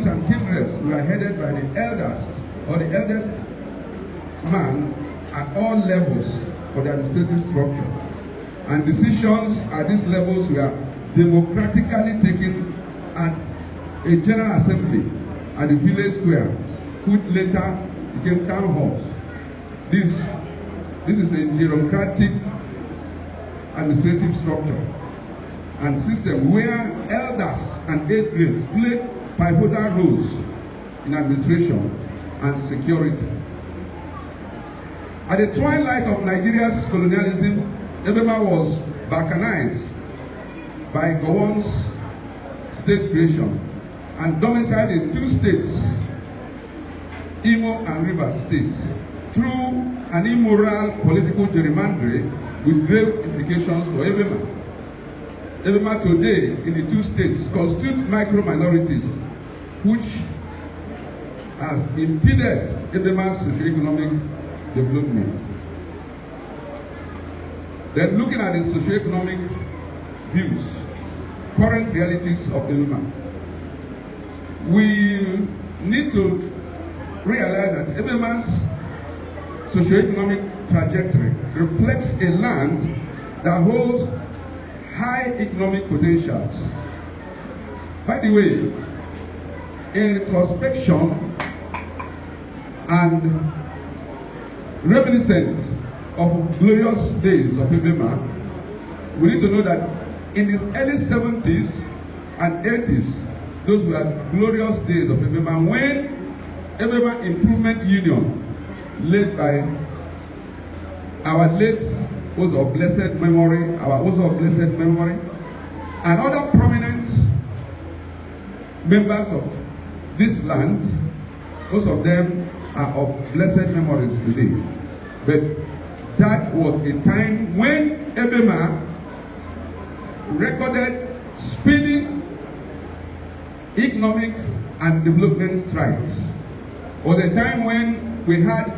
kings and kindreds were headed by the eldest or the eldest man at all levels of the administrative structure. And decisions at these levels were democratically taken at a general assembly at the village square, which later became town halls. This is a bureaucratic administrative structure and system where elders and eighth grades played pivotal roles in administration and security. At the twilight of Nigeria's colonialism, Egbema was balkanized by Gowon's state creation and domiciled in two states, Imo and Rivers states, through an immoral political gerrymandering with grave implications for Egbema. Egbema today in the two states constitute micro-minorities, which has impeded Egbema's socio-economic development. Then looking at the socio-economic views, current realities of Egbema, we need to realize that Egbema's socio-economic trajectory reflects a land that holds high economic potentials. By the way, in retrospection and reminiscence of glorious days of Egbema, we need to know that in the early 70s and 80s, those were glorious days of Egbema when Egbema Improvement Union, led by our late Ozo of Blessed Memory, and other prominent members of this land, most of them are of blessed memories today. But that was a time when Egbema recorded speedy economic and development strides. It was a time when we had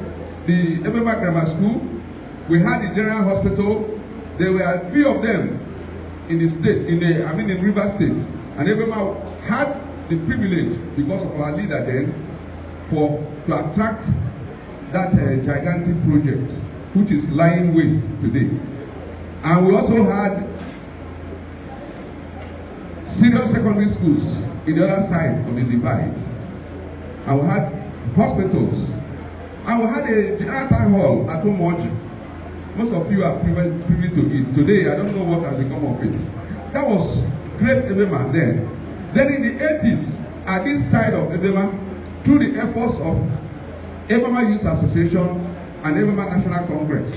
the Egbema Grammar School, we had the General Hospital. There were 3 of them in the state, in River State. And Egbema had the privilege, because of our leader then, to attract that gigantic project, which is lying waste today. And we also had serious secondary schools in the other side of the divide. And we had hospitals. And we had a general town hall at Omoji. Most of you are privy to it. Today, I don't know what has become of it. That was great Egbema then. Then in the 80s, at this side of Egbema, through the efforts of Egbema Youth Association and Egbema National Congress,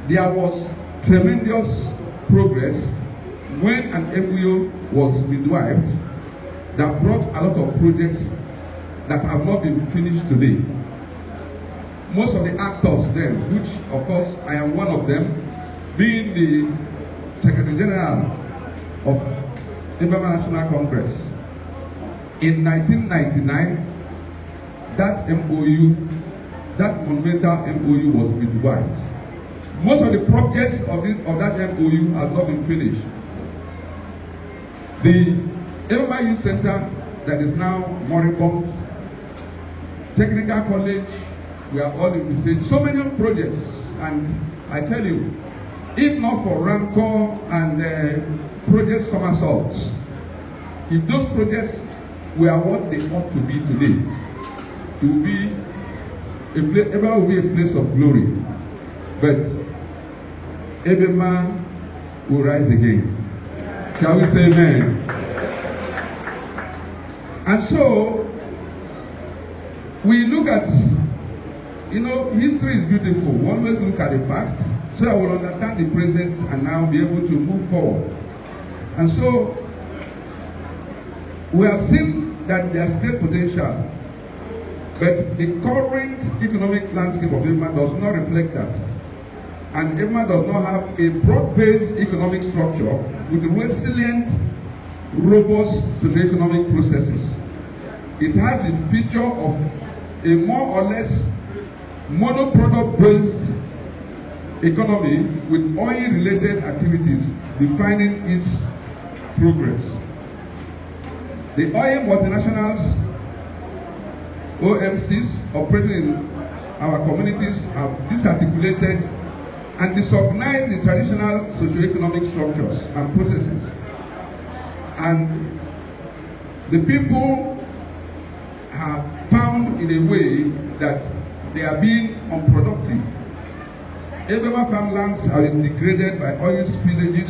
there was tremendous progress when an MOU was midwifed that brought a lot of projects that have not been finished today. Most of the actors then, which of course I am one of them, being the Secretary General of Egbema National Congress, in 1999, that MOU, that monumental MOU was midwifed. Most of the projects of that MOU have not been finished. The Egbema Youth Center that is now moribund, Technical College, we are all in the same. So many projects, and I tell you, if not for Rancor and Project Somersaults, if those projects were what they ought to be today, it will be Egbema will be a place of glory. But Egbema will rise again. Shall we say amen? And so we look at, history is beautiful. We always look at the past so that we'll understand the present and now be able to move forward. And so we have seen that there's great potential, but the current economic landscape of Egbema does not reflect that. And Egbema does not have a broad-based economic structure with resilient, robust socio-economic processes. It has the feature of a more or less monoproduct-based economy with oil-related activities defining its progress. The oil multinationals, OMCs, operating in our communities have disarticulated and disorganized the traditional socio-economic structures and processes. And the people have found in a way that they are being unproductive. Egbema farmlands have been degraded by oil spillages